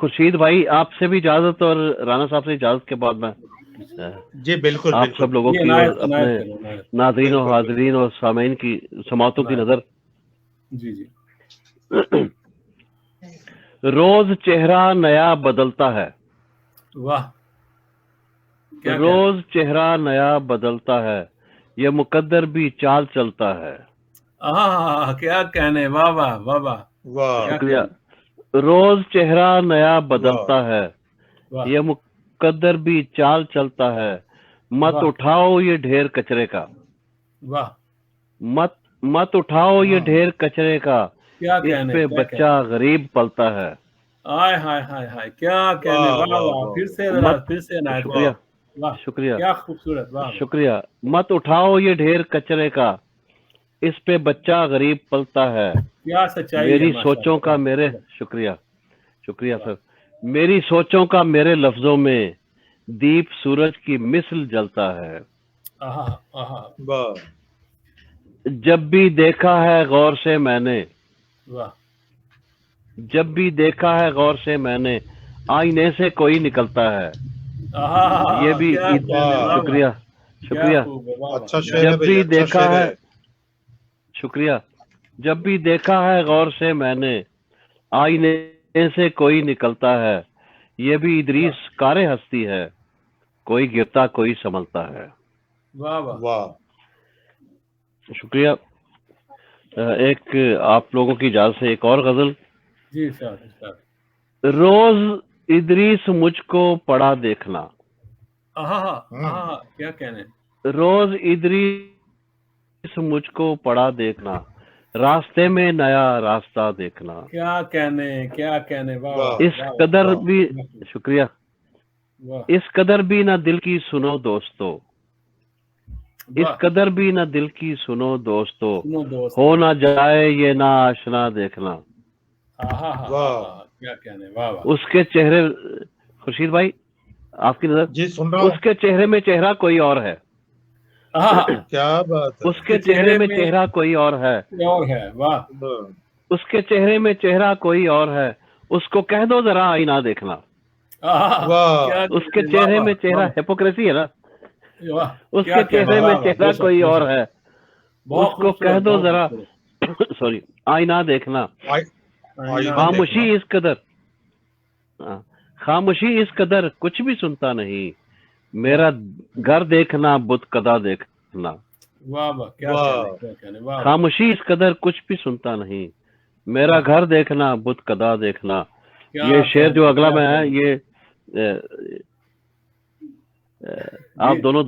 خورشید بھائی آپ سے بھی اجازت اور رانا صاحب سے اجازت کے بعد میں جی بالکل آپ بالکل سب لوگوں یہ کی اور عنایت اپنے کرو عنایت. ناظرین اور بالکل حاضرین اور سامعین کی سماعتوں کی نظر. جی جی روز چہرہ نیا بدلتا ہے، واہ کیا روز چہرہ نیا بدلتا ہے، یہ مقدر بھی چال چلتا ہے. کیا کہنے، واہ واہ واہ واہ واہ کیا شکریہ. روز چہرہ نیا بدلتا ہے، واہ یہ مقدر بھی چال چلتا ہے. مت واہ اٹھاؤ یہ ڈھیر کچرے کا، واہ مت اٹھاؤ یہ ہاں ڈھیر کچرے کا، کیا اس کہنے پہ کیا بچہ غریب پلتا ہے. آئے ہائے ہائے ہائے کیا کہنے، واہ واہ واہ واہ واہ پھر سے ذرا مت پھر سے عنایت شکریہ کرو. واہ شکریہ کیا خوبصورت، واہ واہ شکریہ. مت اٹھاؤ یہ ڈھیر کچرے کا، اس پہ بچہ غریب پلتا ہے. کیا سچائی ہے میری ماشاء سوچوں اللہ. کا میرے شکریہ شکریہ سر. میری سوچوں کا میرے لفظوں میں دیپ سورج کی مثل جلتا ہے. آہا آہا واہ جب بھی دیکھا ہے غور سے میں نے، واہ جب بھی دیکھا ہے غور سے میں نے، آئینے سے کوئی نکلتا ہے. یہ بھی کیا کہنے، واہ واہ شکریہ کیا شکریہ. خوب ہے، واہ واہ اچھا کیا شعر ہے جب بھائی، بھی اچھا دیکھا شعر ہے ہے. شکریہ. جب بھی دیکھا ہے غور سے میں نے، آئینے سے کوئی نکلتا ہے. یہ بھی ادریس کار ہستی ہے، کوئی گرتا کوئی سنبھلتا ہے. واہ واہ واہ شکریہ. ایک آپ لوگوں کی اجازت سے ایک اور غزل. جی ارشاد. روز ادریس مجھ کو پڑا دیکھنا، کیا کہنے، روز ادریس مجھ کو پڑا دیکھنا، راستے میں نیا راستہ دیکھنا. کیا کہنے کیا کہنے، واہ واہ واہ اس قدر بھی شکریہ. واہ اس قدر بھی نہ دل کی سنو دوستو، اس قدر بھی نہ دل کی سنو دوستو، سنو دوست، ہو نہ جائے یہ نا آشنا دیکھنا. واہ کیا کہنے، واہ واہ اس کے چہرے خورشید بھائی آپ کی نظر، جی سن رہا ہوں. اس کے چہرے میں چہرہ کوئی اور ہے، کیا بات ہے. اس کے چہرے میں چہرہ کوئی اور ہے، اور ہے، واہ اس کے چہرے میں چہرہ کوئی اور ہے، اس کو کہہ دو ذرا آئینہ دیکھنا. واہ اس کے چہرے میں چہرہ ہیپوکریسی ہے نا، اس کے کیا چہرے میں چہرہ کوئی اور ہے، اس کو کہہ دو ذرا سوری آئینہ دیکھنا. خاموشی اس قدر خاموشی اس قدر کچھ بھی سنتا نہیں، میرا گھر دیکھنا بت قدا دیکھنا. واہ واہ کیا کہنے، واہ خاموشی اس قدر کچھ بھی سنتا نہیں، میرا گھر دیکھنا بت قدا دیکھنا. یہ شعر جو اگلا میں ہے یہ آپ دونوں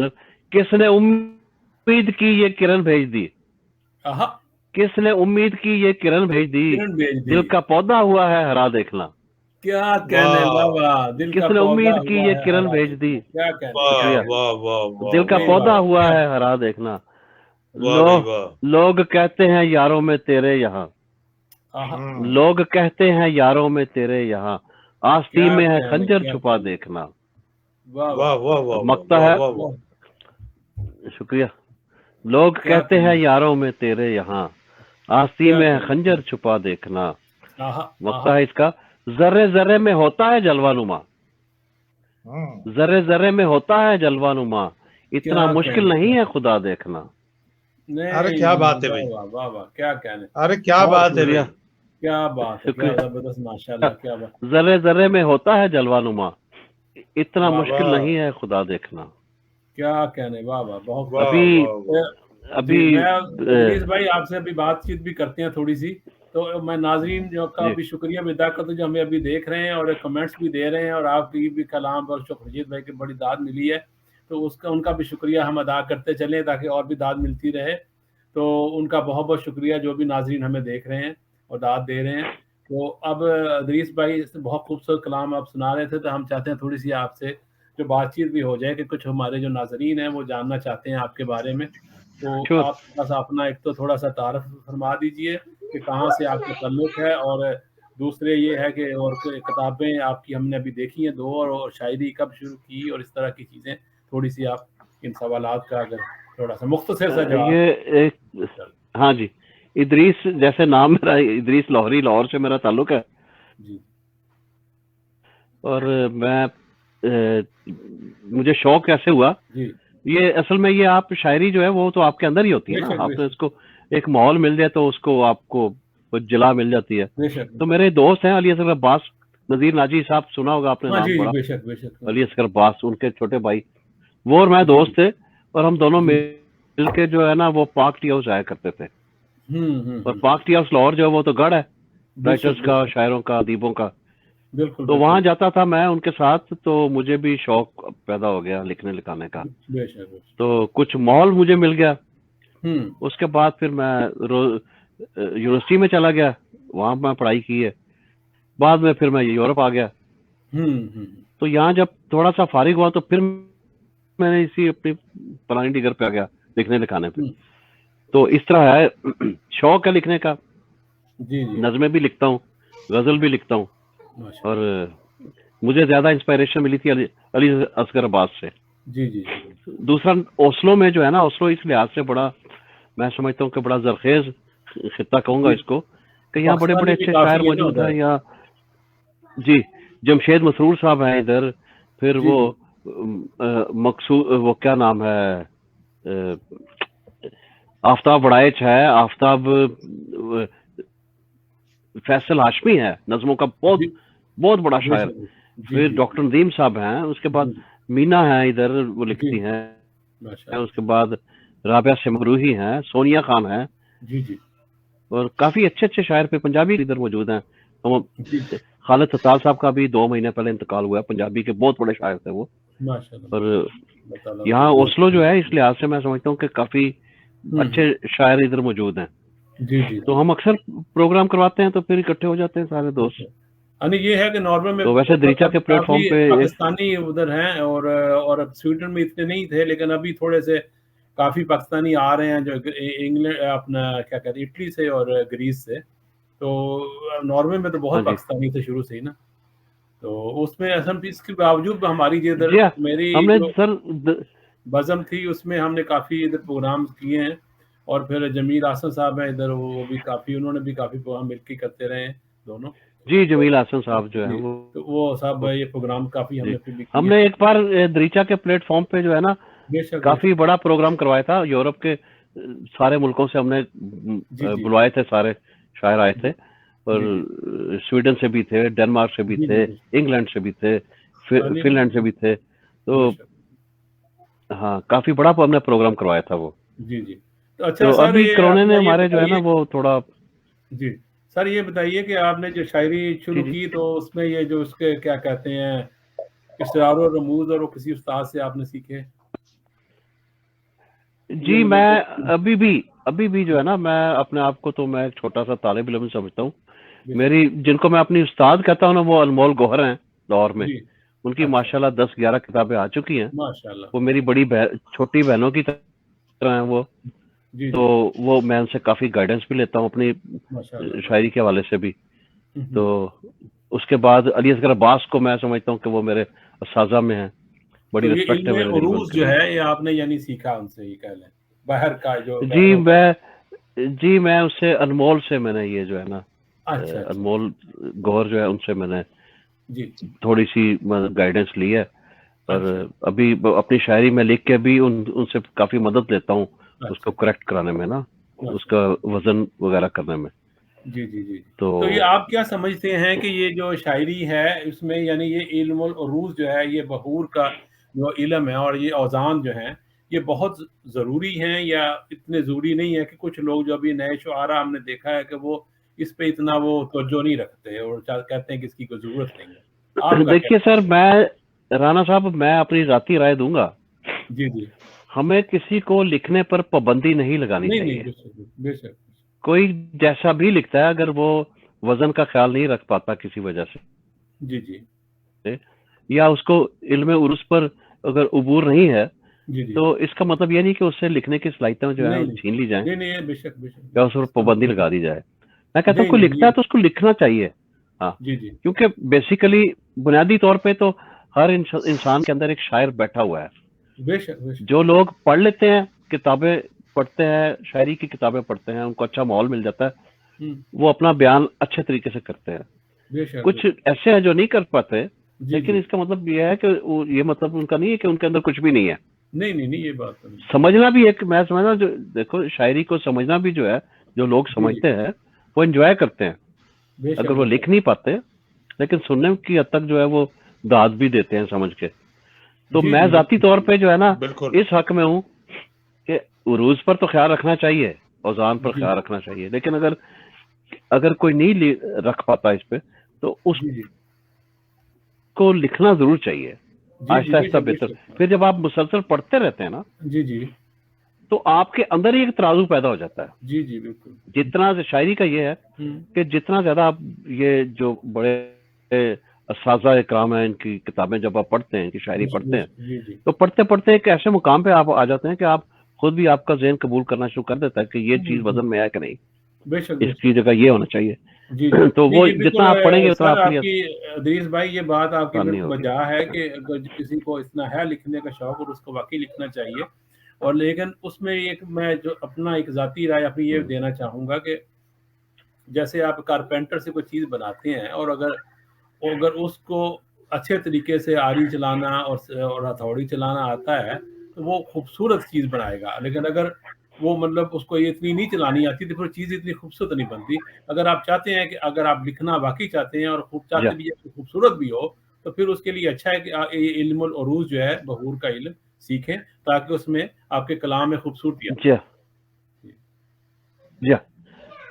کس نے امید کی یہ کرن بھیج دی، کس نے امید کی یہ کرن بھیج دی، دل کا پودا ہوا ہے ہرا دیکھنا. کیا کہنے، واہ واہ کس نے امید کی یہ کرن بھیج دی، کیا کہنے، دل کا پودا ہوا ہے ہرا دیکھنا. لوگ کہتے ہیں یاروں میں تیرے یہاں، لوگ کہتے ہیں یاروں میں تیرے یہاں، آستی میں ہے خنجر چھپا دیکھنا. مکتا ہے شکریہ. لوگ کہتے ہیں یاروں میں تیرے یہاں، آستی میں ہے خنجر چھپا دیکھنا. مکتا ہے اس کا. ذرے ذرے میں ہوتا ہے جلوہ نما، ذرے ذرے میں ہوتا ہے جلوہ نما، اتنا مشکل نہیں ہے خدا دیکھنا. ارے کیا بات ہے بھائی، واہ واہ کیا کہنے، ارے کیا بات ہے بھائی، کیا بات ہے، کیا زبردست، ماشاءاللہ کیا بات. ذرے ذرے میں ہوتا ہے جلوہ نما، اتنا مشکل نہیں ہے خدا دیکھنا. کیا کہنے، واہ واہ بہت. ابھی ادریس بھائی آپ سے ابھی بات چیت بھی کرتے ہیں تھوڑی سی، تو میں ناظرین کا بھی شکریہ ادا کرتا ہوں جو ہمیں ابھی دیکھ رہے ہیں اور کمنٹس بھی دے رہے ہیں، اور آپ کی بھی کلام پر خورشید بھائی کی بڑی داد ملی ہے، تو اس کا ان کا بھی شکریہ ہم ادا کرتے چلیں تاکہ اور بھی داد ملتی رہے. تو ان کا بہت بہت شکریہ جو بھی ناظرین ہمیں دیکھ رہے ہیں اور داد دے رہے ہیں. تو اب ادریس بھائی بہت خوبصورت کلام آپ سنا رہے تھے، تو ہم چاہتے ہیں تھوڑی سی آپ سے جو بات چیت بھی ہو جائے کہ کچھ ہمارے جو ناظرین ہیں وہ جاننا چاہتے ہیں آپ کے بارے میں. تو آپ بس اپنا ایک تو تھوڑا سا تعارف فرما دیجئے کہ کہاں سے آپ کا تعلق ہے، اور دوسرے یہ ہے کہ اور کتابیں آپ کی ہم نے ابھی دیکھی ہیں 2، اور شاعری کب شروع کی، اور اس طرح کی چیزیں تھوڑی سی آپ ان سوالات کا اگر تھوڑا سا مختصر سا جواب. ہاں جی. ادریس جیسے نام میرا ادریس لاہوری، لاہور سے میرا تعلق ہے. جی. اور میں مجھے شوق کیسے ہوا، یہ اصل میں یہ آپ شاعری جو ہے وہ تو آپ کے اندر ہی ہوتی ہے نا، آپ نے اس کو ایک ماحول مل جائے تو اس کو آپ کو جلا مل جاتی ہے. تو میرے دوست ہیں علی اصغر عباس، نذیر ناجی صاحب سنا ہوگا آپ نے نام بڑا، علی اصغر عباس ان کے چھوٹے بھائی، وہ اور میں دوست تھے، اور ہم دونوں مل کے جو ہے نا وہ پاک ٹی ہاؤس جایا کرتے تھے. اور پاک ٹی ہاؤس لاہور جو ہے وہ تو گڑھ ہے رائٹرز کا، شاعروں کا، ادیبوں کا. تو وہاں جاتا تھا میں ان کے ساتھ، تو مجھے بھی شوق پیدا ہو گیا لکھنے لکھانے کا. تو کچھ ماحول مجھے مل گیا. اس کے بعد پھر میں یونیورسٹی میں چلا گیا، وہاں میں پڑھائی کی ہے. بعد میں پھر میں یورپ آ گیا. تو یہاں جب تھوڑا سا فارغ ہوا تو پھر میں نے اسی اپنی پرانی ڈگر پہ آ گیا لکھنے لکھانے پہ. تو اس طرح ہے، شوق ہے لکھنے کا. نظمیں بھی لکھتا ہوں، غزل بھی لکھتا ہوں، اور مجھے زیادہ انسپائریشن ملی تھی علی اصغر عباس سے. دوسرا اوسلو میں جو ہے نا، اوسلو اس لحاظ سے بڑا میں سمجھتا ہوں کہ بڑا زرخیز خطہ کہوں گا اس کو، کہ یہاں بڑے بڑے اچھے شاعر موجود ہیں. یا جی جمشید مسرور صاحب ہیں ادھر، پھر وہ مقصود وہ کیا نام ہے، آفتاب بڑائچ ہے، آفتاب فیصل ہاشمی ہے نظموں کا بہت بڑا شاعر. پھر ڈاکٹر ندیم صاحب ہیں، اس کے بعد مینا ہے ادھر وہ لکھتی ہیں، اس کے بعد رابعہ سمروہی ہیں، سونیا خان ہیں، اور کافی اچھے اچھے شاعر پہ پنجابی ادھر موجود ہیں. خالد ستار صاحب کا بھی 2 مہینے پہلے انتقال ہوا ہے، پنجابی کے بہت بڑے شاعر تھے وہ. اور یہاں اوسلو جو ہے اس لحاظ سے میں سمجھتا ہوں کہ کافی اچھے شاعر ادھر موجود ہیں. تو ہم اکثر پروگرام کرواتے ہیں تو پھر اکٹھے ہو جاتے ہیں سارے دوست. یہ ہے کہ نارمل میں تو ویسے دریچہ کے پلیٹ فارم پہ پاکستانی ادھر ہیں، اور سویڈن میں اتنے نہیں تھے، لیکن ابھی تھوڑے سے کافی پاکستانی آ رہے ہیں جو انگلینڈ اپنا کیا کہتے ہیں اٹلی سے اور گریس سے. تو ناروے میں تو بہت پاکستانی تھے شروع سے ہی نا. تو اس میں اس کے باوجود ہماری ادھر میری بزم تھی، اس میں ہم نے کافی ادھر پروگرام کیے ہیں. اور پھر جمیل حسن صاحب ہیں ادھر، وہ بھی کافی انہوں نے بھی کافی پروگرام مل کے کرتے رہے ہیں دونوں. جی جمیل حسن صاحب جو ہے وہ صاحب یہ پروگرام کافی ہم نے ایک بار دریچہ کے پلیٹ فارم پہ جو ہے نا کافی بڑا پروگرام کروایا تھا. یورپ کے سارے ملکوں سے ہم نے بلوائے تھے، سارے شاعر آئے تھے، اور سویڈن سے بھی تھے، ڈنمارک سے بھی تھے، انگلینڈ سے بھی تھے، فن لینڈ سے بھی تھے. تو ہاں کافی بڑا ہم نے پروگرام کروایا تھا وہ. اچھا تو ابھی کرونے نے ہمارے جو ہے نا وہ تھوڑا. جی سر یہ بتائیے کہ آپ نے جو شاعری شروع کی تو اس میں یہ جو اس کے کیا کہتے ہیں اسرار و رموز، اور وہ کسی استاد سے آپ نے سیکھے؟ جی میں ابھی بھی جو ہے نا میں اپنے آپ کو تو میں ایک چھوٹا سا طالب علم سمجھتا ہوں. میری جن کو میں اپنی استاد کہتا ہوں نا وہ انمول گوہر ہیں لاہور میں. ان کی ماشاءاللہ 10-11 کتابیں آ چکی ہیں. وہ میری بڑی چھوٹی بہنوں کی طرح ہیں وہ. تو وہ میں ان سے کافی گائیڈنس بھی لیتا ہوں اپنی شاعری کے حوالے سے بھی. تو اس کے بعد علی اصغر عباس کو میں سمجھتا ہوں کہ وہ میرے اساتذہ میں ہیں، بڑی ریسپیکٹ ہے. عروض جو ہے یہ آپ نے یعنی سیکھا ان سے، یہ کہہ لیں باہر کا جو جی میں اس سے انمول سے میں نے یہ جو ہے نا انمول گوہر جو ہے ان سے میں نے تھوڑی سی گائیڈنس لی ہے. اور ابھی اپنی شاعری میں لکھ کے بھی ان سے کافی مدد لیتا ہوں اس کو کریکٹ کرانے میں نا، اس کا وزن وغیرہ کرنے میں. جی تو یہ آپ کیا سمجھتے ہیں کہ یہ جو شاعری ہے اس میں یعنی یہ علم العروض جو ہے، یہ بحور کا جو علم ہے اور یہ اوزان جو ہیں یہ بہت ضروری ہیں، یا اتنے ضروری نہیں ہے کہ کچھ لوگ جو ابھی نئے شعراء ہم نے دیکھا ہے کہ وہ اس پہ اتنا وہ توجہ نہیں رکھتے اور کہتے ہیں کہ اس کی کوئی ضرورت نہیں ہے؟ دیکھیے سر، میں رانا صاحب میں اپنی ذاتی رائے دوں گا. جی ہمیں کسی کو لکھنے پر پابندی نہیں لگانی چاہیے. بے شک کوئی جیسا بھی لکھتا ہے اگر وہ وزن کا خیال نہیں رکھ پاتا کسی وجہ سے، جی یا اس کو علم عروض پر اگر عبور نہیں ہے، تو اس کا مطلب یہ نہیں کہ اس سے لکھنے کی صلاحیتیں جو ہے چھین لی جائیں یا اس پر پابندی لگا دی جائے. میں کہتا ہوں کوئی لکھتا ہے تو اس کو لکھنا چاہیے. ہاں کیونکہ بیسیکلی بنیادی طور پہ تو ہر انسان کے اندر ایک شاعر بیٹھا ہوا ہے. جو لوگ پڑھ لیتے ہیں، کتابیں پڑھتے ہیں، شاعری کی کتابیں پڑھتے ہیں، ان کو اچھا ماحول مل جاتا ہے، وہ اپنا بیان اچھے طریقے سے کرتے ہیں. کچھ ایسے ہیں جو نہیں کر پاتے، لیکن اس کا مطلب یہ ہے کہ یہ مطلب ان کا نہیں ہے کہ ان کے اندر کچھ بھی نہیں ہے. نہیں یہ بات سمجھنا بھی ایک، میں سمجھنا جو دیکھو شاعری کو سمجھنا بھی جو ہے، جو لوگ سمجھتے ہیں وہ انجوائے کرتے ہیں، اگر وہ لکھ نہیں پاتے لیکن سننے کی حد تک جو ہے وہ داد بھی دیتے ہیں سمجھ کے. تو میں ذاتی طور پہ جو ہے نا اس حق میں ہوں کہ عروض پر تو خیال رکھنا چاہیے، اوزان پر خیال رکھنا چاہیے، لیکن اگر کوئی نہیں رکھ پاتا اس پہ تو اس کو لکھنا ضرور چاہیے آہستہ آہستہ بہتر. پھر جب آپ مسلسل پڑھتے رہتے ہیں نا تو آپ کے اندر ہی ایک ترازو پیدا ہو جاتا ہے. بالکل. جتنا شاعری کا یہ ہے کہ جتنا زیادہ آپ یہ جو بڑے اساتذہ اکرام ہیں ان کی کتابیں جب آپ پڑھتے ہیں، ان کی شاعری پڑھتے ہیں تو پڑھتے پڑھتے ایک ایسے مقام پہ آپ آ جاتے ہیں کہ آپ خود بھی، آپ کا ذہن قبول کرنا شروع کر دیتا ہے کہ یہ چیز وزن میں ہے کہ نہیں، اس کی جگہ یہ ہونا چاہیے. تو وہ جتنا آپ پڑھیں گے اتنا آپ کی ادریس بھائی، یہ بات آپ کی وجہ ہے کہ اگر کسی کو اتنا ہے لکھنے کا شوق اور اس کو واقعی لکھنا چاہیے. اور لیکن اس میں ایک میں جو اپنا ایک ذاتی رائے اپنی یہ دینا چاہوں گا کہ جیسے آپ کارپینٹر سے کوئی چیز بناتے ہیں اور اگر اس کو اچھے طریقے سے آری چلانا اور ہتھوڑی چلانا آتا ہے تو وہ خوبصورت چیز بنائے گا. لیکن اگر وہ مطلب اس کو یہ اتنی نہیں چلانی آتی تو پھر چیز اتنی خوبصورت نہیں بنتی. اگر آپ چاہتے ہیں کہ اگر آپ لکھنا واقعی چاہتے ہیں اور چاہتے بھی خوبصورت بھی ہو تو پھر اس کے لیے اچھا ہے کہ علم العروض جو ہے بحور کا علم سیکھیں تاکہ اس میں آپ کے کلام میں خوبصورتی آئے.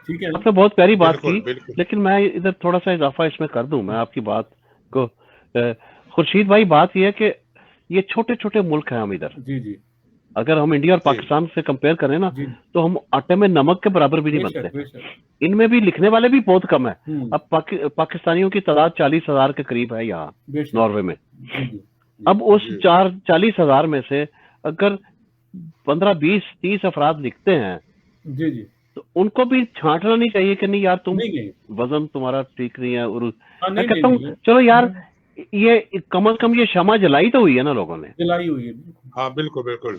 ٹھیک ہے، آپ نے بہت پیاری بات کی، لیکن میں ادھر تھوڑا سا اضافہ اس میں کر دوں میں آپ کی بات کو. خورشید بھائی بات یہ ہے کہ یہ چھوٹے چھوٹے ملک ہیں ہم ادھر. اگر ہم انڈیا اور پاکستان سے کمپیئر کریں نا تو ہم آٹے میں نمک کے برابر بھی نہیں بنتے. ان میں بھی لکھنے والے بھی بہت کم ہیں. اب پاکستانیوں کی تعداد 40,000 کے قریب ہے یہاں ناروے میں. اب اس 40,000 میں سے اگر 15 20 30 افراد لکھتے ہیں تو ان کو بھی چھانٹنا نہیں چاہیے کہ نہیں یار تم وزن تمہارا ٹھیک نہیں ہے. اور میں کہتا ہوں چلو یار یہ کم از کم یہ شمع جلائی تو ہوئی ہے نا لوگوں نے، جلائی ہوئی ہے. ہاں بالکل.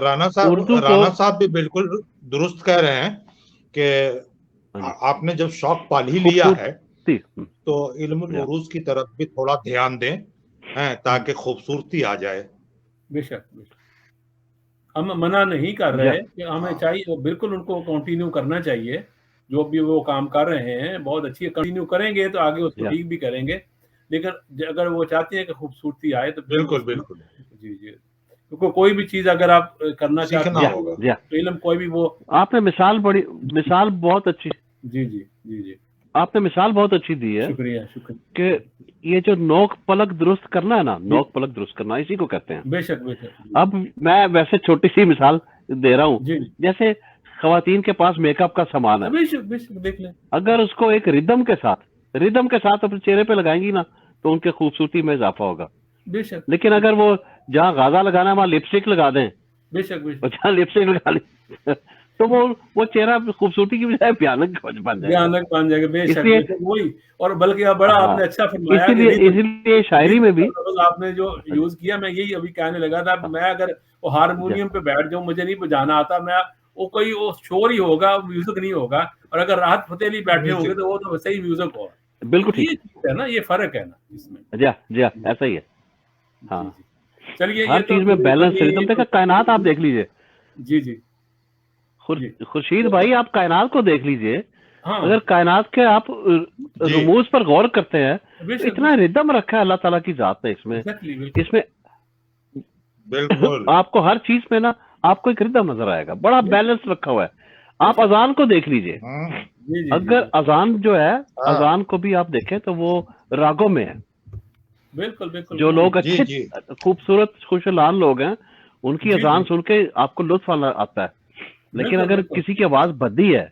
رانا صاحب بھی بالکل درست کہہ رہے ہیں کہ آپ نے جب شوق پال ہی لیا ہے تو علم العروض کی طرف بھی تھوڑا دھیان دیں تاکہ خوبصورتی آ جائے. بے شک ہم منع نہیں کر رہے کہ ہمیں چاہیے بالکل ان کو کنٹینیو کرنا چاہیے. جو بھی وہ کام کر رہے ہیں بہت اچھی کنٹینیو کریں گے تو آگے اس کو ٹھیک بھی کریں گے. لیکن اگر وہ چاہتے ہیں کہ خوبصورتی آئے تو بالکل جی کیونکہ کوئی بھی چیز اگر آپ کرنا چاہتے ہیں تو علم کوئی بھی وہ آپ نے مثال بہت اچھی جی آپ نے مثال بہت اچھی دی ہے. شکریہ کہ یہ جو نوک پلک درست کرنا ہے نا، نوک پلک درست کرنا اسی کو کہتے ہیں. بے شک اب میں ویسے چھوٹی سی مثال دے رہا ہوں. جیسے خواتین کے پاس میک اپ کا سامان ہے، بے شک دیکھ لیں، اگر اس کو ایک ردم کے ساتھ اپنے چہرے پہ لگائیں گی نا تو ان کے خوبصورتی میں اضافہ ہوگا. بے شک. لیکن اگر وہ جہاں غازہ لگانا ہے وہاں لپسٹک لگا دیں، بے شک جہاں لپسٹک لگا لیں تو وہ چہرہ خوبصورتی کی بجائے بھیانک بن جائے گا. بے شک وہی. اور بلکہ بڑا آپ نے اچھا فرمایا، اسی لیے شاعری میں بھی آپ نے جو یوز کیا میں یہی ابھی کہنے لگا تھا. میں اگر وہ ہارمونیم پہ بیٹھ جاؤں، مجھے نہیں بجانا آتا، میں وہ کوئی وہ شور ہی ہوگا، میوزک نہیں ہوگا. اور اگر راحت فتح علی بیٹھے ہوں گے تو وہ تو صحیح میوزک ہوگا. بالکل ٹھیک ہے نا، یہ فرق ہے نا اس میں. جی ایسا ہی ہے. ہاں چلیے ہر چیز میں بیلنس ریدم دیکھا. کائنات آپ دیکھ لیجئے. جی خورشید بھائی آپ کائنات کو دیکھ لیجئے. اگر کائنات کے آپ رموز پر غور کرتے ہیں اتنا ردم رکھا ہے اللہ تعالیٰ کی ذات نے اس میں بالکل آپ کو ہر چیز میں نا آپ کو ایک ردم نظر آئے گا. بڑا بیلنس رکھا ہوا ہے. آپ اذان کو دیکھ لیجئے. اگر اذان جو ہے اذان کو بھی آپ دیکھیں تو وہ راگوں میں ہے. بالکل جو لوگ اچھے خوبصورت خوشلان لوگ ہیں ان کی اذان سن کے آپ کو لطف آتا ہے. لیکن اگر کسی کی آواز بدی ہے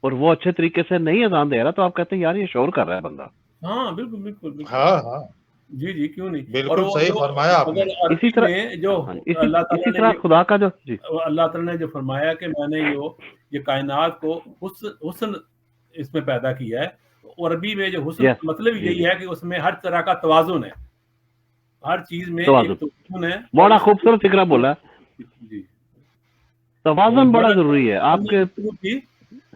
اور وہ اچھے طریقے سے نہیں اذان دے رہا تو آپ کہتے ہیں یار یہ شور کر رہا ہے بندہ. ہاں بالکل ہاں جی کیوں نہیں. بالکل صحیح فرمایا آپ نے. اسی طرح خدا کا جو اللہ تعالیٰ نے جو فرمایا کہ میں نے یہ کائنات کو حسن اس میں پیدا کیا ہے. عربی میں جو حسن مطلب یہی ہے کہ اس میں ہر طرح کا توازن ہے. ہر چیز میں توازن ہے. بڑا خوبصورت فکرہ بولا. جی توازن بڑا ضروری ہے آپ کے.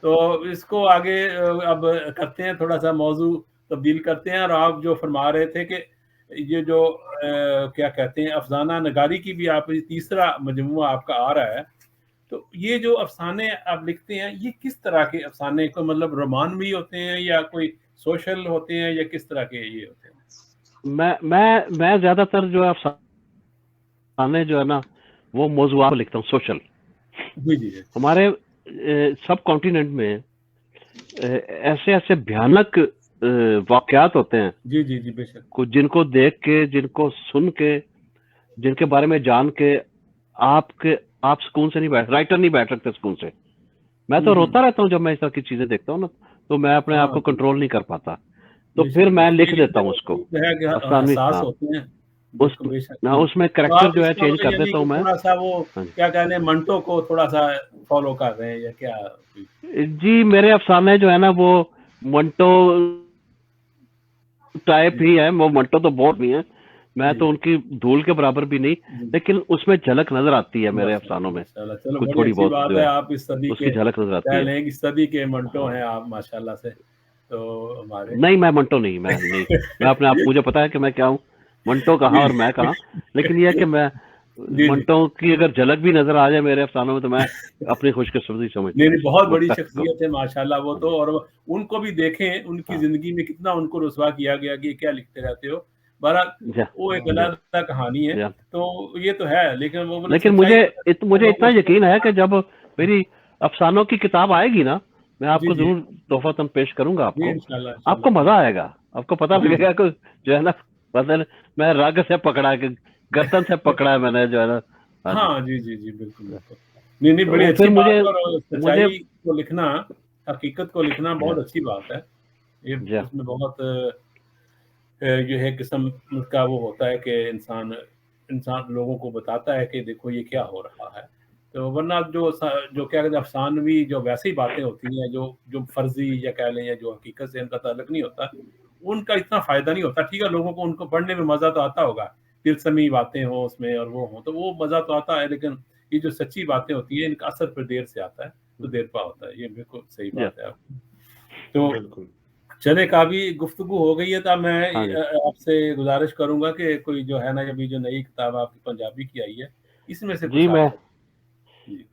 تو اس کو آگے اب کرتے ہیں تھوڑا سا موضوع تبدیل کرتے ہیں. اور آپ جو فرما رہے تھے کہ یہ جو کیا کہتے ہیں افسانہ نگاری کی بھی آپ تیسرا مجموعہ آپ کا آ رہا ہے, تو یہ جو افسانے آپ لکھتے ہیں یہ کس طرح کے افسانے کو, مطلب رومان بھی ہوتے ہیں یا کوئی سوشل ہوتے ہیں یا کس طرح کے یہ ہوتے ہیں؟ میں زیادہ تر جو ہے افسانے جو ہے نا وہ موضوعات لکھتا ہوں, سوشل. جی. ہمارے سب کانٹیننٹ میں ایسے بھیانک واقعات ہوتے ہیں جی بے شک, جن کو دیکھ کے, جن کو سن کے, جن کے بارے میں جان کے آپ سکون سے نہیں بیٹھ, رائٹر نہیں بیٹھ سکتے سکون سے. میں تو روتا رہتا ہوں جب میں اس طرح کی چیزیں دیکھتا ہوں نا, تو میں اپنے آپ کو کنٹرول نہیں کر پاتا, تو پھر میں لکھ دیتا ہوں اس کو. حساس ہوتے ہیں اس میں کریکٹر جو ہے چینج کر دیتا ہوں میں. تھوڑا سا وہ کیا کہتے ہیں منٹو کو تھوڑا سا فالو کر رہے ہیں یا کیا؟ جی میرے افسانے جو ہے نا وہ منٹو ٹائپ ہی ہے, وہ منٹو تو بہت نہیں ہے, میں تو ان کی دھول کے برابر بھی نہیں, لیکن اس میں جھلک نظر آتی ہے میرے افسانوں میں, کچھ تھوڑی بہت جو ہے اس کی جھلک نظر آتی ہے. اس صدی کے منٹو ہیں آپ ماشاءاللہ سے. تو ہمارے نہیں, میں منٹو نہیں, میں اپنے آپ, مجھے پتا ہے کہ میں کیا ہوں, منٹو کہاں اور میں کہاں, لیکن یہ کہ میں منٹو کی اگر جھلک بھی نظر آ جائے میرے افسانوں میں تو میں اپنی خوش قسمتی سمجھتا ہوں. نہیں, بہت بڑی شخصیت ہے ماشاءاللہ وہ تو, اور ان کو بھی دیکھیں ان کی زندگی میں کتنا ان کو رسوا کیا گیا کہ کیا لکھتے رہتے ہو, بہرحال وہ ایک علیحدہ کہانی ہے. تو یہ تو ہے, لیکن مجھے اتنا یقین ہے کہ جب میری افسانوں کی کتاب آئے گی نا, میں آپ کو ضرور تحفہ پیش کروں گا. آپ کو مزہ آئے گا, آپ کو پتا لگے گا کہ جو ہے نا مثلا میں رگ سے پکڑا, گردن سے پکڑا ہے میں نے جو ہے نا. ہاں جی بالکل. نہیں بڑی اچھی بات ہے, اور سچائی کو لکھنا, حقیقت کو لکھنا بہت اچھی بات ہے. یہ اس میں بہت جو ہے قسم کا وہ ہوتا ہے کہ انسان لوگوں کو بتاتا ہے کہ دیکھو یہ کیا ہو رہا ہے. تو ورنہ جو کیا کہتے ہیں افسانوی جو ویسی باتیں ہوتی ہیں جو فرضی یا کہہ لیں یا جو حقیقت سے ان کا تعلق نہیں ہوتا, ان کا اتنا فائدہ نہیں ہوتا. ٹھیک ہے, لوگوں کو ان کو پڑھنے میں مزہ تو آتا ہوگا, دلسمی باتیں ہوں اس میں اور وہ ہوں تو وہ مزہ تو آتا ہے, لیکن یہ جو سچی باتیں ہوتی ہیں ان کا اثر پھر دیر سے آتا ہے, تو دیر پا ہوتا ہے. یہ بالکل صحیح بات ہے. تو چلے کافی گفتگو ہو گئی ہے, تو میں آپ سے گزارش کروں گا کہ کوئی جو ہے نا ابھی جو نئی کتاب آپ کی پنجابی کی آئی ہے اس میں سے جی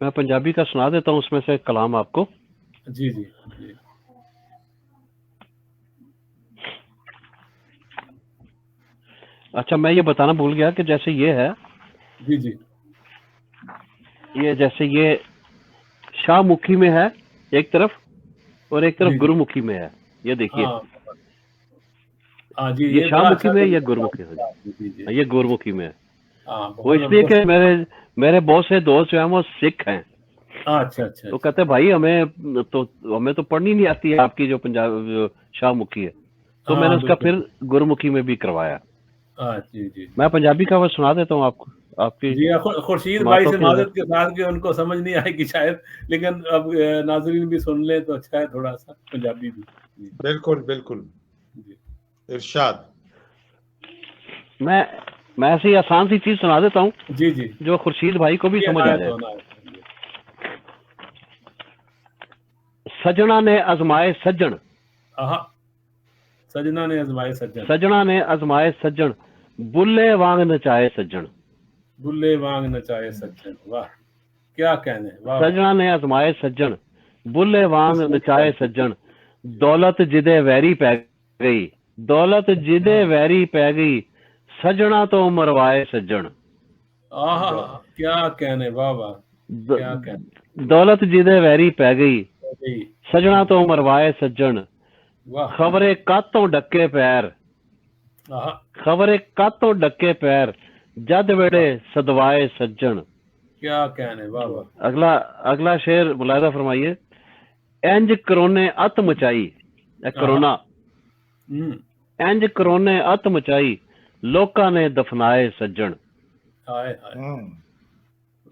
میں پنجابی کا سنا دیتا ہوں اس میں سے کلام آپ کو. جی. اچھا, میں یہ بتانا بھول گیا کہ جیسے یہ ہے, جی یہ جیسے یہ شاہ مکھی میں ہے ایک طرف, اور ایک طرف گرو مکھی میں ہے. یہ دیکھیے, یہ شاہ مکھی میں, یہ گرو مکھی میں, یہ گور مکھی میں ہے. وہ اس لیے کہ میرے بہت سے دوست جو ہیں وہ سکھ ہیں. اچھا. تو کہتے ہیں بھائی ہمیں تو پڑھنی نہیں آتی ہے آپ کی جو پنجاب شاہ مکھی ہے, تو میں نے اس کا پھر گرو مکھی میں بھی کروایا. جی. میں پنجابی کا وہ سنا دیتا ہوں آپ کو, آپ کی خورشید بھائی سے معذرت کے ساتھ کہ ان کو سمجھ نہیں آئے گی شاید, لیکن اب ناظرین بھی سن لیں تو اچھا ہے تھوڑا سا پنجابی بھی. بالکل ارشاد. میں ایسی آسان سی چیز سنا دیتا ہوں جی جو خورشید بھائی کو بھی سمجھ آ جائے. سجنا نے آزمائے سجن, سجنا نے آزمائے سجن, سجنا نے آزمائے سجن, بلے وانگ نچائے سجن, بلے وانگ نچائے سجن. واہ کیا کہنے. سجنا نے آزمائے سجن, بلے وانگ نچائے سجن, دولت جدے ویری پہ گئی, دولت جدے ویری پہ گئی, سجنا تو مروائے سجن. کیا کہنے. واہ کیا کہنے. دولت جدے ویری پہ گئی, سجنا تو مروائے سجن, خبرے کاتوں ڈکے پیر, خبرے کاتوں ڈکے پیر, جد ویڑے سدوائے سجن. کیا کہنے. واہ. اگلا شعر ملاحظہ فرمائیے. انج کرونے ات مچائی, کرونا انج کرونے ات مچائی, لوکاں نے دفنائے سجن.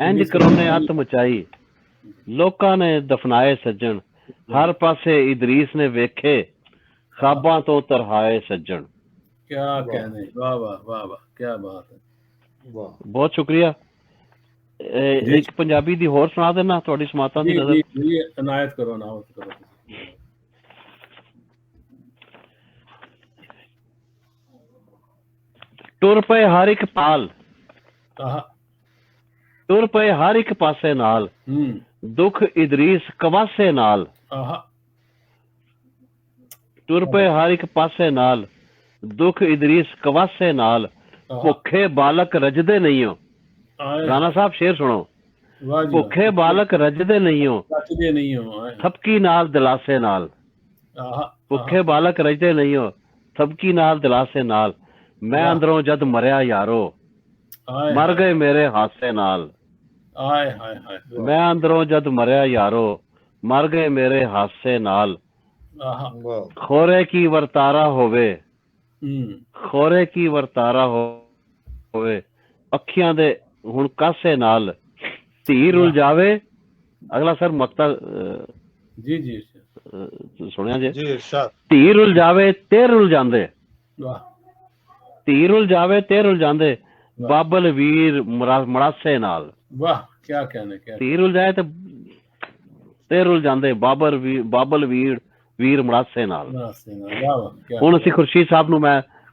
انج کرونے ات مچائی, لوکاں نے دفنائے سجن, ہر پاسے ادریس نے ویکھے, خواباں تو ترہائے سجن. کیا کہنے. واہ کیا بات ہے. بہت شکریہ. ایک پنجابی دی ہور سنا دینا تھوڑی سماعتاں دی نظر. جی عنایت کرو. ਟੁਰ ਪਏ ਹਰ ਇੱਕ ਪਾਲ, ਆਹ ਟੁਰ ਪਏ ਹਰ ਇੱਕ ਪਾਸੇ ਨਾਲ, ਦੁੱਖ ਇਦਰੀਸ ਕਵਾਸੇ ਨਾਲ, ਆਹ ਟੁਰ ਪਏ ਹਰ ਇੱਕ ਪਾਸੇ ਨਾਲ, ਦੁੱਖ ਇਦਰੀਸ ਕਵਾਸੇ ਨਾਲ, ਭੁੱਖੇ ਬਾਲਕ ਰਜਦੇ ਨਹੀਂ ਹੋ। ਰਾਣਾ ਸਾਹਿਬ ਸ਼ੇਰ ਸੁਣੋ, ਭੁੱਖੇ ਬਾਲਕ ਰਜਦੇ ਨਹੀਂ ਹੋ, ਥਪਕੀ ਨਾਲ ਦਿਲਾਸੇ ਨਾਲ, ਭੁੱਖੇ ਬਾਲਕ ਰਜਦੇ ਨਹੀਂ ਹੋ, ਥਪਕੀ ਨਾਲ ਦਿਲਾਸੇ ਨਾਲ, ਮੈਂ ਅੰਦਰੋਂ ਜਦ ਮਰਿਆ ਯਾਰੋ, ਮਰ ਗਏ ਮੇਰੇ ਹਾਸੇ ਨਾਲ, ਮੈਂ ਅੰਦਰੋਂ ਜਦ ਮਰਿਆ ਯਾਰੋ, ਮਰ ਗਏ ਮੇਰੇ ਹਾਸੇ ਨਾਲ, ਖੋਰੇ ਕੀ ਵਰਤਾਰਾ ਹੋਵੇ, ਖੋਰੇ ਕੀ ਵਰਤਾਰਾ ਹੋਵੇ, ਅੱਖੀਆਂ ਦੇ ਹੁਣ ਕਾਸੇ ਨਾਲ, ਧੀ ਰੁਲ ਜਾਵੇ। ਅਗਲਾ ਸਰ ਮਕਤਾ ਜੀ ਜੀ ਸੁਣਿਆ ਜੇ, ਧੀ ਰੁਲ ਜਾਵੇ ਤੇ ਰੁਲ ਜਾਂਦੇ, ਧੀ ਰੁਲ ਜਾਵੇ ਤੇ ਰੁਲ ਜਾਂਦੇ, ਬਾਬਲ ਵੀਰ ਮੜਾਸੇ ਨਾਲ। ਵਾਹ ਕਿਆ ਕਹਿਣਾ, ਕਿਆ ਧੀ ਰੁਲ ਜਾਏ ਤੇ ਰੁਲ ਜਾਂਦੇ, ਬਾਬਲ ਵੀਰ ਮੜਾਸੇ ਨਾਲ। ਹੁਣ ਅਸੀਂ ਖੁਰਸ਼ੀਦ ਸਾਹਿਬ ਨੂੰ, ਮੈਂ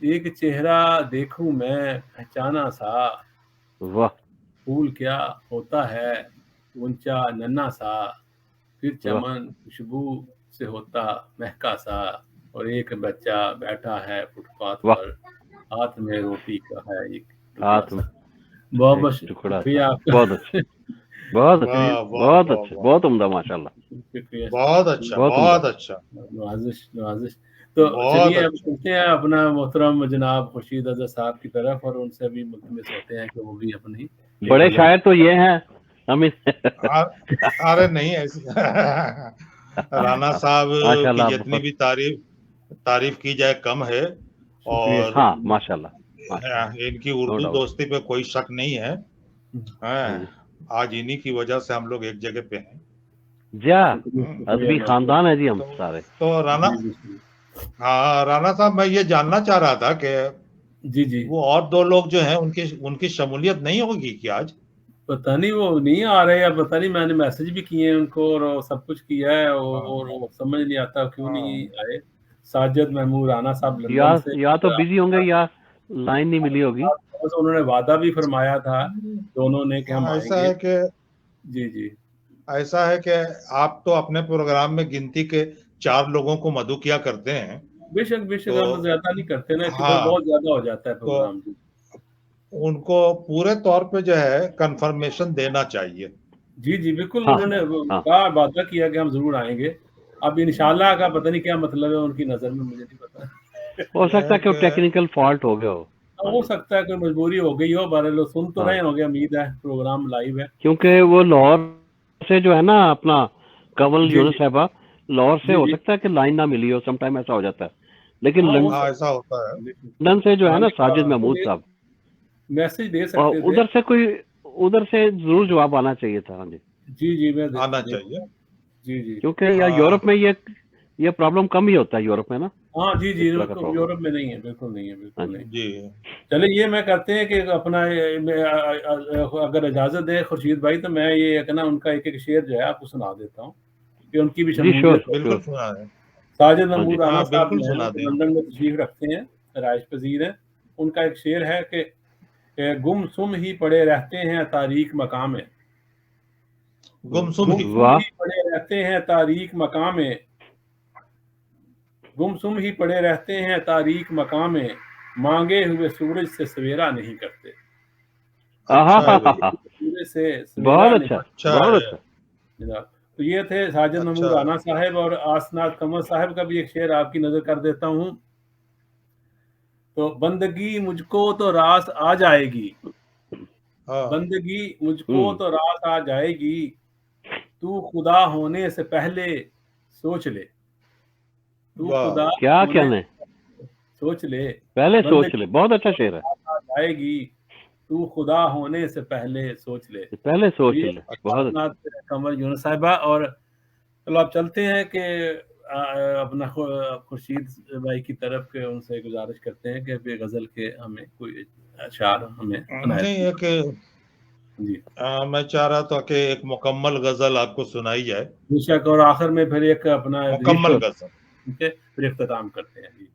ایک چہرہ دیکھوں میں پہچانا سا، واہ پھول کیا ہوتا ہے اونچا ننا سا، پھر واہ چمن خوشبو سے ہوتا مہکا سا، اور ایک بچہ بیٹھا ہے فٹ پاتھ واہ، پر، ہاتھ میں روٹی کا ہے ایک ٹکڑا ہاتھ سا۔ میں بہت ایک بہت ٹکڑا شکریہ تھا، آپ کا، بہت اچھا، بہت اچھا، شکریہ واہ واہ بہت واہ اچھا، واہ، بہت عمدہ، ماشاء اللہ، شکریہ بہت اچھا، بہت عمدہ، بہت اچھا، نوازش نوازش۔ تو بہت چلیے اب اچھا۔ چلتے ہیں اپنا محترم جناب خورشید اظہر صاحب کی طرف، اور ان سے بھی ملتمس ہوتے ہیں کہ وہ بھی اپنی ایک بڑے غزل۔ شاعر تو یہ ہیں ہم ارے نہیں ایسی رانا صاحب ماشاء کی اللہ، جتنی بہت بھی تعریف کی جائے کم ہے، شکریہ اور ہاں ماشاء اللہ، ماشاء اللہ، ان کی نو اردو ڈاؤٹ، دوستی پہ کوئی شک نہیں ہے۔ ہاں جی، آج انہی کی وجہ سے ہم لوگ ایک جگہ پہ ہیں۔ جا شکریہ شکریہ ادبی محترم۔ خاندان ہے جی ہم تو سارے، تو رانا، جی جی شکریہ۔ ہاں رانا صاحب، میں یہ جاننا چاہ رہا تھا کہ جی جی، وہ اور دو لوگ جو ہیں ان کی شمولیت نہیں ہوگی کیا آج؟ پتہ نہیں وہ نہیں آ رہے، یا پتہ نہیں، میں نے میسج بھی کیے ہیں ان کو اور سب کچھ کیا ہے، اور وہ سمجھ نہیں آتا کیوں نہیں آئے۔ ساجد محمود رانا صاحب لندن سے، یا تو بزی ہوں گے یا لائن نہیں ملی ہوگی، انہوں نے وعدہ بھی فرمایا تھا دونوں نے کہ ہم آئیں ایسا گے۔ ہے کہ جی جی، آپ تو اپنے پروگرام میں گنتی کے 4 لوگوں کو مدعو کیا کرتے ہیں، بے شک تو ہم زیادہ نہیں کرتے نا، کہ ہاں، بہت زیادہ ہو جاتا ہے تو پروگرام۔ جی ان کو پورے طور پہ جو ہے کنفرمیشن دینا چاہیے۔ جی جی بالکل، ہاں انہوں نے ہاں، کہا، وعدہ کیا کہ ہم ضرور آئیں گے۔ اب انشاءاللہ کا پتہ نہیں کیا مطلب ہے ان کی نظر میں، مجھے نہیں پتا۔ ہو یہ سکتا ہے ہے کہ وہ ٹیکنیکل فالٹ ہو گیا ہو، ہاں ہو جی، سکتا ہے کوئی مجبوری ہو گئی ہو، بارے لوگ سن تو ہاں رہے ہوں گے، امید ہے پروگرام لائیو ہے۔ کیونکہ وہ لاہور سے جو ہے نا اپنا کنول جی یونس جی صاحبہ، لاہور سے جی ہو جی، سکتا ہے کہ لائن نہ ملی ہو، سم ٹائم ایسا ہو جاتا ہے، لیکن ہاں ہو ہاں ایسا سکتا ہوتا ہے۔ ہے، لیکن لندن سے جو ہے ہاں نا ساجد لیکن محمود صاحب، میسج دے اور سکتے تھے۔ ادھر سے ضرور جواب آنا چاہیے تھا، ہاں جی، جی جی میں آنا چاہیے۔ جی جی کیونکہ ہاں یورپ میں یہ پرابلم کم ہی ہوتا ہے یورپ میں نا، ہاں جی جی، اس طرح کا پرابلم، یورپ میں نہیں ہے، بالکل نہیں ہے، ہاں بالکل جی، نہیں۔ جی، چلے یہ میں کرتے ہیں کہ اپنا اگر اجازت دے خورشید بھائی، تو میں یہ کہ نا ان کا ایک شعر جو ہے آپ کو سنا دیتا ہوں، کہ ان کی بھی جی شور شمولیت ہو۔ شور، بالکل سنا ہے۔ ساجد ہاں جی، محمود رانا ہاں صاحب بالکل جو ہیں سنا وہ دیں۔ لندن میں تشریف رکھتے ہیں، رہائش پذیر ہیں۔ ان کا ایک شعر ہے کہ گم سم ہی پڑے رہتے ہیں تاریک مقام میں، گمسم گم ہی۔ سم واہ، ہی پڑے رہتے ہیں تاریک مقام میں، گم سم ہی پڑے رہتے ہیں تاریک مقام میں، مانگے ہوئے سورج سے سویرا نہیں کرتے، اچھا ہے بھائی، سورج سے سویرا بہت نہیں اچھا، اچھا بہت ہے، اچھا، جناب۔ تو یہ تھے ساجد اچھا محمود ہے۔ رانا صاحب، اور آسناد قمر صاحب کا بھی ایک شعر آپ کی نظر کر دیتا ہوں۔ تو بندگی مجھ کو تو راس آ جائے گی، ہاں بندگی مجھ کو تو راس آ جائے گی، تو خدا ہونے سے پہلے سوچ لے، تو واہ، خدا کیا ہونے کہنے، سے سوچ لے، پہلے سوچ بندگی لے، بہت اچھا شعر ہے، راس آ جائے گی، تو خدا ہونے سے پہلے سوچ لے۔ پہلے سوچ یہ لے، بہت اچھا، آسناد قمر یونس صاحبہ۔ اور چلو آپ چلتے ہیں کہ اپنا خورشید بھائی کی طرف کے ان سے گزارش کرتے ہیں کہ بے غزل کے ہمیں کوئی اشعار ہمیں عنایت نہیں ہے کہ جی میں چاہ رہا تھا کہ ایک مکمل غزل آپ کو سنائی جائے، بے شک، اور آخر میں پھر ایک اپنا مکمل غزل۔ ٹھیک ہے، پھر اختتام کرتے ہیں۔ جی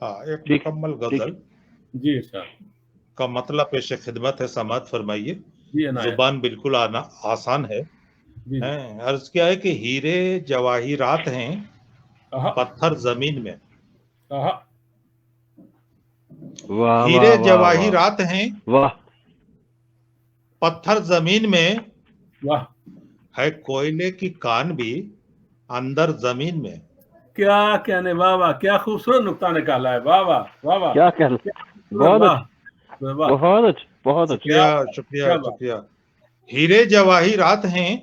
ہاں ایک ٹھیک مکمل ٹھیک، غزل جی ارشاد، کا مطلب پیش خدمت ہے، سماعت فرمائیے۔ جی عنایت، زبان بالکل آسان ہے۔ جی جی، عرض کیا ہے کہ ہیرے جواہرات ہیں آہا پتھر زمین میں، آہا، واہ ہیرے واہ واہ واہ جواہرات ہیں واہ، پتھر زمین میں، واہ، ہے کوئلے کی کان بھی اندر زمین میں۔ کیا کہنے، واہ واہ، کیا خوبصورت نقطہ نکالا ہے، واہ واہ واہ واہ، کیا کہنا، کیا خوبصورت، بہت واہ اچھا، واہ، بہت اچھا، بہت اچھا، شکریہ شکریہ کیا بات، شکریہ۔ ہیرے جواہرات ہیں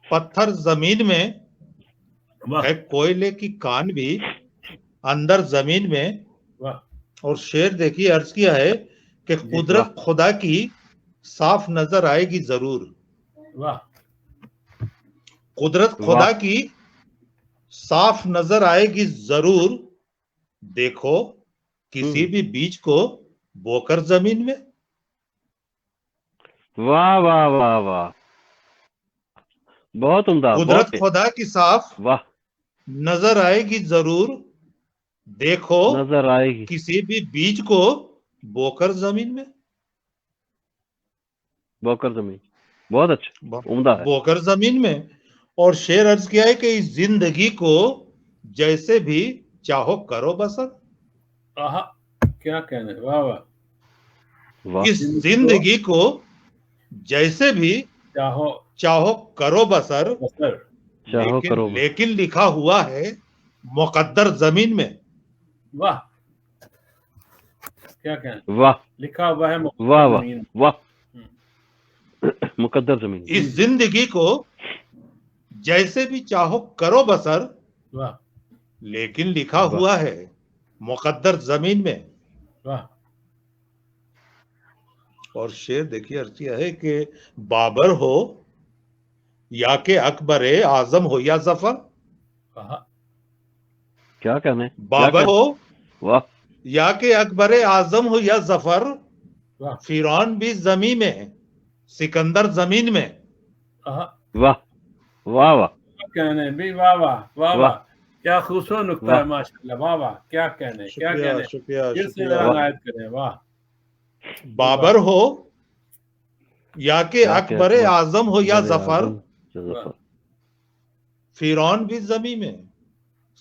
پتھر زمین میں، واہ ہے کوئلے کی کان بھی اندر زمین میں۔ واہ، اور شعر دیکھیے، عرض کیا ہے کہ جی واہ قدرت خدا کی صاف نظر آئے گی ضرور، واہ، قدرت واہ، خدا کی صاف نظر آئے گی ضرور، دیکھو کسی بھی بیج کو بو کر زمین میں۔ واہ واہ واہ واہ، بہت عمدہ، قدرت بہت خدا کی صاف واہ، نظر آئے گی ضرور، دیکھو نظر آئے گی کسی بھی بیج کو بو کر زمین میں، بوکر زمین، بہت اچھا، عمدہ ہے۔ بو کر زمین میں۔ اور شعر عرض کیا ہے کہ اس زندگی کو جیسے بھی چاہو کرو بسر، آہا کیا کہنے، واہ واہ، واہ اس زندگی کو جیسے بھی چاہو چاہو کرو بسر، بسر، چاہو کرو بس، لیکن لکھا ہوا ہے مقدر زمین میں۔ واہ کیا کہنے، واہ لکھا ہوا ہے واہ مقدر واہ زمین، واہ، مقدر زمین، اس زندگی کو جیسے بھی چاہو کرو بسر، واہ لیکن لکھا واہ ہوا ہے مقدر زمین میں۔ واہ، اور شعر دیکھیے عرض کیا ہے کہ بابر ہو یا کہ اکبر اعظم ہو یا ظفر، آہا کیا کہنے، کیا بابر کہنے، ہو واہ یا کہ اکبر اعظم ہو یا ظفر، واہ، فرعون بھی زمین میں، سکندر زمین میں۔ آہا واہ واہ واہ کیا کہنے بھی، واہ واہ واہ واہ واہ، کیا خوبصورت نقطہ ہے واہ، ماشاءاللہ، واہ واہ کیا کہنے، کیا شکریہ کہنے، شکریہ پھر سے شکریہ۔ ذرا عنایت کریں، واہ جی بابر واہ ہو یا کہ یا کہ اکبر اکبر اعظم ہو یا بر ظفر، اعظم یا واہ، ظفر، فرعون بھی زمین میں،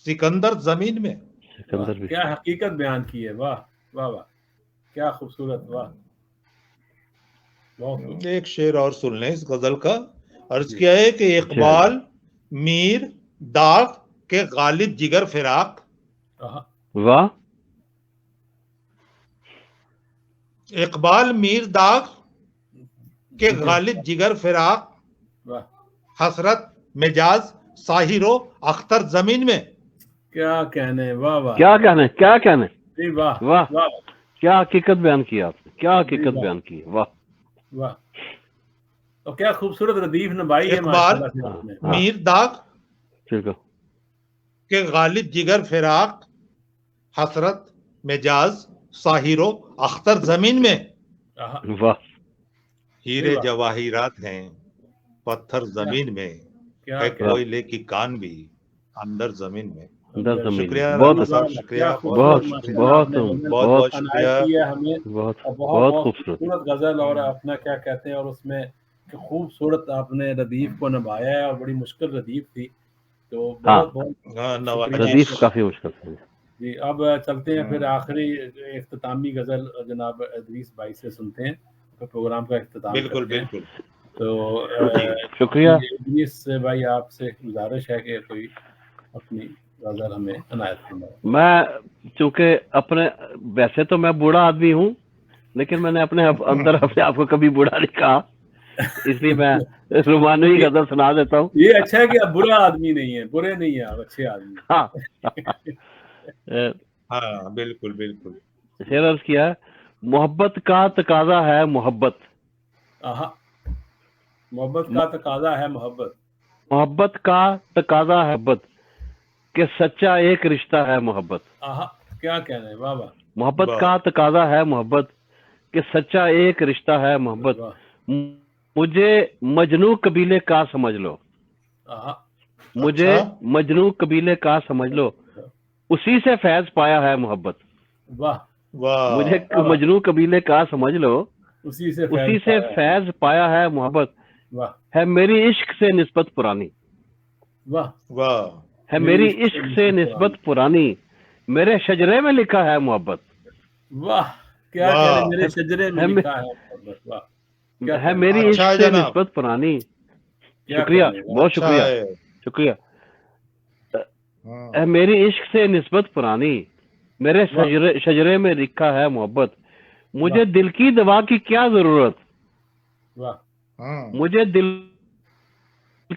سکندر زمین میں۔ واہ سکندر بھی، کیا حقیقت بیان کی ہے، واہ واہ واہ کیا خوبصورت، واہ بہت خوب، ایک شعر اور سن لیں اس غزل کا۔ عرض جی کیا ہے کہ جی اقبال میر داغ کے غالب جگر فراق، آہا واہ اقبال میر داغ کے جگر، غالب جگر فراق، واہ حسرت مجاز ساحر و اختر زمین میں۔ کیا کہنے، واہ واہ کیا کہنے، کیا کہنے، جی واہ واہ واہ کیا حقیقت بیان کی آپ نے، کیا جی حقیقت واہ بیان کی، واہ واہ، اور کیا خوبصورت ردیف نبھائی ہے اقبال ماشاءاللہ سے ہاں آپ نے، ہاں، میر داغ ٹھیک ہے، کے غالب جگر فراق، حسرت مجاز ساحر و اختر زمین میں۔ آہا واہ جی ہیرے واہ جواہرات ہیں پتھر کیا زمین میں، کیا ہے کہنے، کوئلے کی کان بھی اندر زمین میں۔ اندر اندر زمین شکریہ میں، بہت جی رانا اچھا، صاحب، واہ شکریہ، کیا بہت خوبصورت بہت بہت شکریہ، ماشاءاللہ آپ بہت نے غزل بہت بہت بہت عنایت شکریہ۔ کی ہے ہمیں، بہت اور بہت بہت بہت خوبصورت، خوبصورت غزل، اور اپنا کیا کہتے ہیں، اور اس میں خوبصورت آپ نے ردیف کو نبھایا ہے، اور بڑی مشکل ردیف تھی، تو ہاں بہت بہت ہاں شکریہ نوازش۔ آپ ردیف کا۔ کافی مشکل تھی، جی اب چلتے ہیں پھر آخری اختتامی غزل جناب ادریس بھائی سے سنتے ہیں، پھر پروگرام کا اختتام بالکل کرتے ہیں۔ بالکل تو جی شکریہ۔ ادریس بھائی آپ سے گزارش ہے کہ کوئی اپنی غزل ہمیں عنایت فرمائے۔ میں چونکہ اپنے، ویسے تو میں بوڑھا آدمی ہوں، لیکن میں نے اپنے اندر اپنے آپ کو کبھی بوڑھا نہیں کہا، اس لیے میں رومانوی غزل سنا دیتا ہوں۔ یہ اچھا ہے کہ آپ برا آدمی نہیں ہے، برے نہیں ہیں آپ، اچھے آدمی ہیں۔ ہاں ہاں بالکل بالکل۔ شعر عرض کیا ہے، محبت کا تقاضا ہے محبت، آہا محبت کا تقاضا ہے محبت، محبت کا تقاضا ہے محبت، کہ سچا ایک رشتہ ہے محبت، آہا کیا کہنا ہے، واہ واہ محبت واہ کا تقاضا ہے محبت، کہ سچا ایک رشتہ ہے محبت، واہ، مجھے مجنو قبیلے کا سمجھ لو، آہا مجھے اچھا مجنو قبیلے کا سمجھ لو، اسی سے فیض پایا ہے محبت، واہ مجھے واہ مجنو قبیلے کا سمجھ لو، اسی سے اسی فیض سے پایا ہے، فیض پایا ہے محبت، واہ ہے میری عشق سے نسبت پرانی، واہ، واہ ہے میری عشق سے نسبت پرانی، میرے شجرے میں لکھا ہے محبت، واہ کیا واہ کہنے، میرے شجرے میں ہے لکھا ہے محبت، واہ کیا ہے کہنے، میری اچھا عشق ہے سے جناب، نسبت پرانی، کیا شکریہ، کہنے، واہ بہت اچھا شکریہ، ہے۔ شکریہ، ہاں ہے میری عشق سے نسبت پرانی، میرے واہ شجرے میں لکھا ہے محبت، مجھے واہ دل کی دوا کی کیا ضرورت، واہ ہاں مجھے دل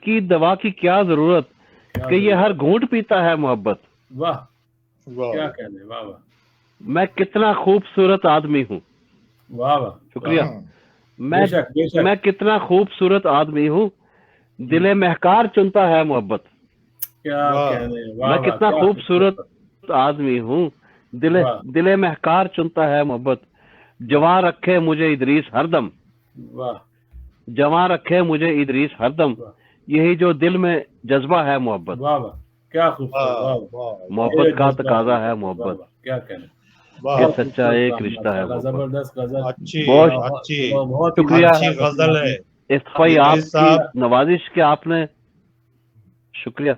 کی دوا کی کیا ضرورت، کیا کہ یہ ضرورت، ہر گھونٹ پیتا ہے محبت، واہ واہ کیا کہنے، واہ واہ میں کتنا خوبصورت آدمی ہوں، واہ واہ شکریہ، ہاں میں بے شک بے شک، میں کتنا خوبصورت آدمی ہوں، دل مہکار چنتا ہے محبت، کیا واہ کہنے، واہ میں واہ کتنا کیا خوبصورت آدمی ہوں، واہ دل مہکار چنتا ہے محبت، جوان رکھے مجھے ادریس ہر دم، واہ جوان رکھے مجھے ادریس ہر دم، واہ یہی جو دل میں جذبہ ہے محبت، واہ واہ کیا خوبصورت، محبت کا تقاضا ہے، محبت کیا کہنا، یہ سچا ایک رشتہ ہے، زبردست غزل، بہت شکریہ غزل ہے بھائی، آپ کی نوازش کہ آپ نے، شکریہ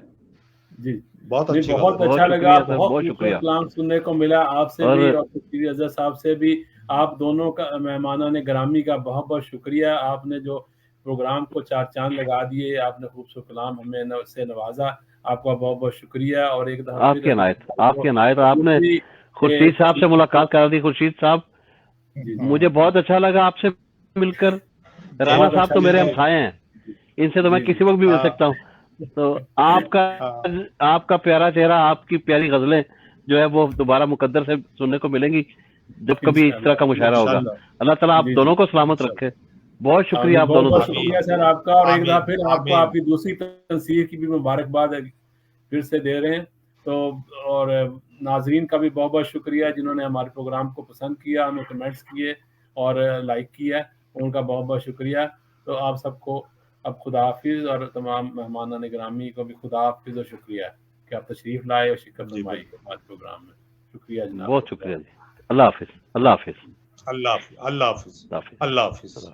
جی بہت اچھا لگا، بہت شکریہ کلام سننے کو ملا آپ سے بھی اور تشریف اظہر صاحب سے بھی، آپ دونوں کا مہمانان گرامی کا بہت بہت شکریہ، آپ نے جو پروگرام کو چار چاند لگا دیے، آپ نے خوبصورت کلام ہمیں سے نوازا، آپ کا بہت بہت شکریہ۔ اور ایک دفعہ آپ کی عنایت، آپ نے خورشید صاحب سے ملاقات کرا دی۔ خورشید صاحب مجھے بہت اچھا لگا آپ سے مل کر، رانا صاحب تو میرے ہمسائے ہیں، ان سے تو میں کسی وقت بھی مل سکتا ہوں، تو آپ کا پیارا چہرہ، آپ کی پیاری غزلیں جو ہے وہ دوبارہ مقدر سے سننے کو ملیں گی جب کبھی اس طرح کا مشاعرہ ہوگا۔ اللہ تعالیٰ آپ دونوں کو سلامت رکھے۔ بہت شکریہ آپ دونوں بہت شکریہ سر آپ کا، اور ایک دفعہ پھر آپ کو آپ کی دوسری تنصیب کی بھی مبارکباد پھر سے دے رہے ہیں، تو اور ناظرین کا بھی بہت بہت شکریہ جنہوں نے ہمارے پروگرام کو پسند کیا، ہمیں کمنٹس کیے اور لائک کیا، ان کا بہت بہت شکریہ۔ تو آپ سب کو اب خدا حافظ، اور تمام مہمانان گرامی کو بھی خدا حافظ اور شکریہ کہ آپ تشریف لائے اور شرکت فرمائی ہمارے پروگرام میں۔ شکریہ جناب، بہت شکریہ جی، اللہ حافظ، اللہ حافظ، اللہ حافظ، اللہ حافظ، اللہ حافظ۔